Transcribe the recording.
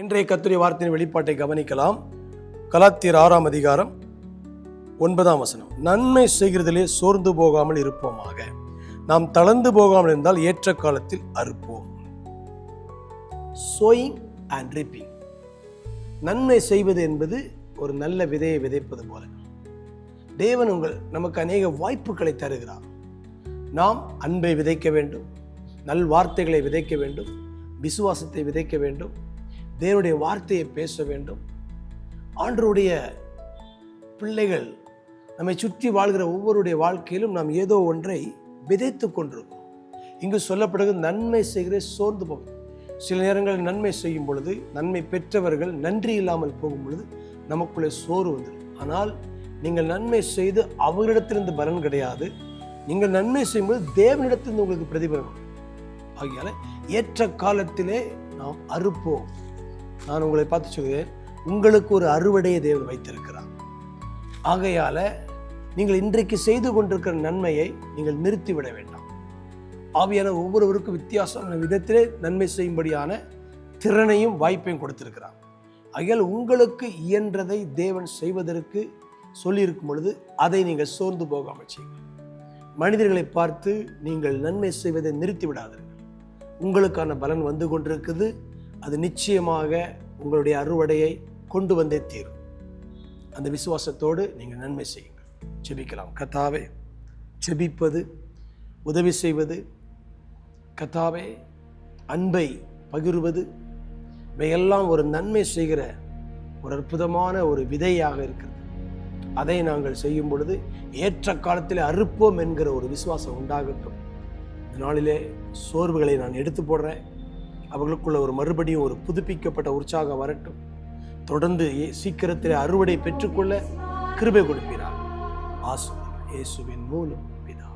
இன்றைய கர்த்தருடைய வார்த்தையின் வெளிப்பாட்டை கவனிக்கலாம். கலாத்தியர் 6ஆம் அதிகாரம் 9ஆம் வசனம். நன்மை செய்கிறதிலே சோர்ந்து போகாமல் இருப்போமாக, நாம் தளர்ந்து போகாமல் இருந்தால் ஏற்ற காலத்தில் அறுப்போம். Sowing and reaping. நன்மை செய்வது என்பது ஒரு நல்ல விதையை விதைப்பது போல. தேவன் நமக்கு அநேக வாய்ப்புகளை தருகிறார். நாம் அன்பை விதைக்க வேண்டும், நல் வார்த்தைகளை விதைக்க வேண்டும், விசுவாசத்தை விதைக்க வேண்டும், தேவனுடைய வார்த்தையை பேச வேண்டும். ஆண்டவருடைய பிள்ளைகள் நம்மை சுற்றி வாழ்கிற ஒவ்வொருடைய வாழ்க்கையிலும் நாம் ஏதோ ஒன்றை விதைத்து கொண்டிருக்கோம். இங்கு சொல்லப்படுகிறது நன்மை செய்கிற சோர்ந்து போகும். சில நேரங்களில் நன்மை செய்யும் பொழுது, நன்மை பெற்றவர்கள் நன்றி இல்லாமல் போகும் பொழுது நமக்குள்ளே சோர்வு வந்துடும். ஆனால் நீங்கள் நன்மை செய்து அவரிடத்திலிருந்து பலன் கிடையாது. நீங்கள் நன்மை செய்யும்போது தேவனிடத்திலிருந்து உங்களுக்கு பிரதிபலன். ஆகையால ஏற்ற காலத்திலே நாம் அறுப்போம். நான் உங்களை பார்த்து சொல்கிறேன், உங்களுக்கு ஒரு அறுவடையை தேவன் வைத்திருக்கிறார். ஆகையால நீங்கள் இன்றைக்கு செய்து கொண்டிருக்கிற நன்மையை நீங்கள் நிறுத்திவிட வேண்டாம். ஆவியான ஒவ்வொருவருக்கும் வித்தியாசமான விதத்திலே நன்மை செய்யும்படியான திறனையும் வாய்ப்பையும் கொடுத்திருக்கிறார். ஆகையால் உங்களுக்கு இயன்றதை தேவன் செய்வதற்கு சொல்லியிருக்கும் பொழுது அதை நீங்கள் சோர்ந்து போகாமல் செய்யுங்கள். மனிதர்களை பார்த்து நீங்கள் நன்மை செய்வதை நிறுத்தி விடாதீர்கள். உங்களுக்கான பலன் வந்து கொண்டிருக்குது. அது நிச்சயமாக உங்களுடைய அறுவடையை கொண்டு வந்தே தீரும். அந்த விசுவாசத்தோடு நீங்கள் நன்மை செய்யுங்கள். ஜெபிக்கலாம். கர்த்தாவே, ஜெபிப்பது, உதவி செய்வது, கர்த்தாவே அன்பை பகிர்வது, இவையெல்லாம் ஒரு நன்மை செய்கிற ஒரு அற்புதமான ஒரு விதையாக இருக்கிறது. அதை நாங்கள் செய்யும் பொழுது ஏற்ற காலத்தில் அறுப்போம் என்கிற ஒரு விசுவாசம் உண்டாகட்டும். இந்த நாளிலே சோர்வுகளை நான் எடுத்து போடுறேன். அவர்களுக்குள்ள ஒரு மறுபடியும் ஒரு புதுப்பிக்கப்பட்ட உற்சாகம் வரட்டும். தொடர்ந்து சீக்கிரத்தில் அறுவடை பெற்றுக்கொள்ள கிருபை கொடுப்பீரார். ஆசீர்வாதம் இயேசுவின் மூலம் பிதா.